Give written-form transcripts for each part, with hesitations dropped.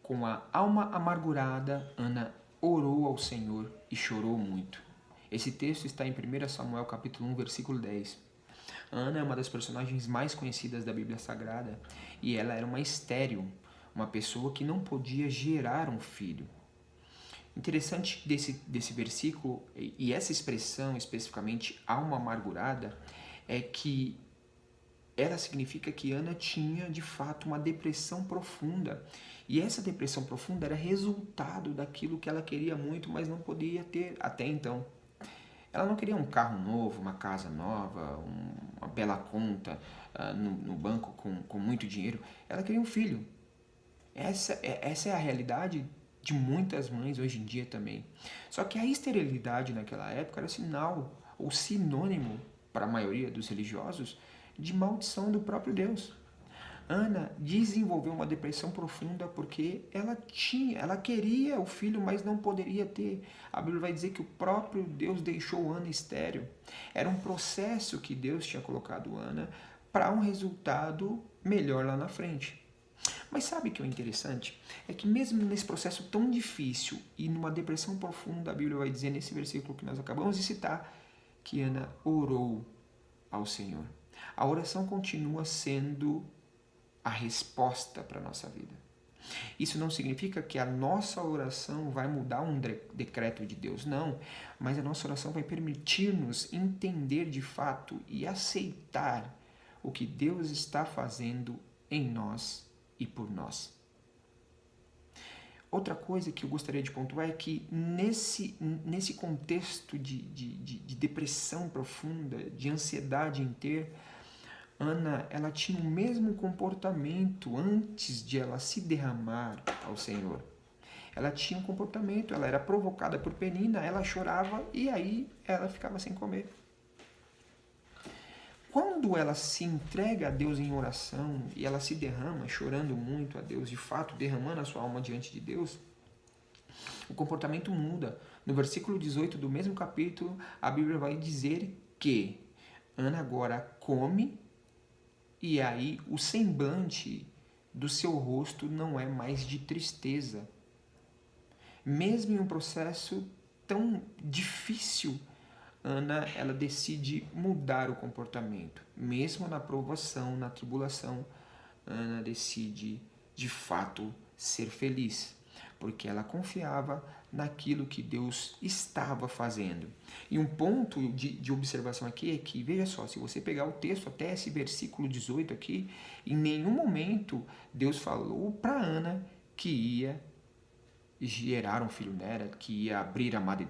Com a alma amargurada, Ana orou ao Senhor e chorou muito. Esse texto está em 1 Samuel capítulo 1, versículo 10. Ana é uma das personagens mais conhecidas da Bíblia Sagrada e ela era uma estéril, uma pessoa que não podia gerar um filho. Interessante desse versículo e essa expressão especificamente, alma amargurada, é que ela significa que Ana tinha de fato uma depressão profunda. E essa depressão profunda era resultado daquilo que ela queria muito, mas não podia ter até então. Ela não queria um carro novo, uma casa nova, uma bela conta no banco com muito dinheiro. Ela queria um filho. Essa é a realidade de muitas mães hoje em dia também. Só que a esterilidade naquela época era sinal ou sinônimo para a maioria dos religiosos de maldição do próprio Deus. Ana desenvolveu uma depressão profunda porque ela queria o filho, mas não poderia ter. A Bíblia vai dizer que o próprio Deus deixou Ana estéril. Era um processo que Deus tinha colocado Ana para um resultado melhor lá na frente. Mas sabe o que é interessante? É que mesmo nesse processo tão difícil e numa depressão profunda, a Bíblia vai dizer nesse versículo que nós acabamos de citar, que Ana orou ao Senhor. A oração continua sendo a resposta para a nossa vida. Isso não significa que a nossa oração vai mudar um decreto de Deus, não. Mas a nossa oração vai permitir-nos entender de fato e aceitar o que Deus está fazendo em nós e por nós. Outra coisa que eu gostaria de pontuar é que nesse contexto de depressão profunda, de ansiedade em ter, Ana, ela tinha o mesmo comportamento antes de ela se derramar ao Senhor. Ela tinha um comportamento, ela era provocada por Penina, ela chorava e aí ela ficava sem comer. Quando ela se entrega a Deus em oração e ela se derrama, chorando muito a Deus, de fato derramando a sua alma diante de Deus, o comportamento muda. No versículo 18 do mesmo capítulo, a Bíblia vai dizer que Ana agora come e aí o semblante do seu rosto não é mais de tristeza. Mesmo em um processo tão difícil, Ana, ela decide mudar o comportamento. Mesmo na provação, na tribulação, Ana decide, de fato, ser feliz. Porque ela confiava naquilo que Deus estava fazendo. E um ponto de observação aqui é que, veja só, se você pegar o texto até esse versículo 18 aqui, em nenhum momento Deus falou para Ana que ia gerar um filho nela, que ia abrir a madre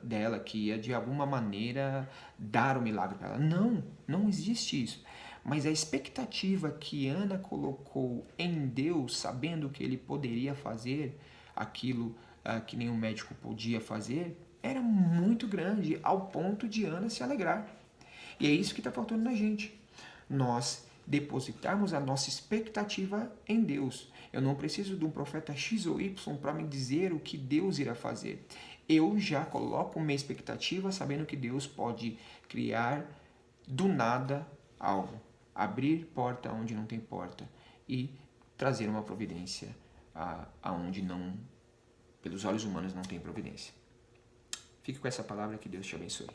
dela, que ia de alguma maneira dar o milagre para ela. Não, não existe isso. Mas a expectativa que Ana colocou em Deus, sabendo que ele poderia fazer aquilo que nenhum médico podia fazer, era muito grande, ao ponto de Ana se alegrar. E é isso que está faltando na gente. Nós depositarmos a nossa expectativa em Deus. Eu não preciso de um profeta X ou Y para me dizer o que Deus irá fazer. Eu já coloco minha expectativa sabendo que Deus pode criar do nada algo. Abrir porta onde não tem porta e trazer uma providência aonde não, pelos olhos humanos não tem providência. Fique com essa palavra, que Deus te abençoe.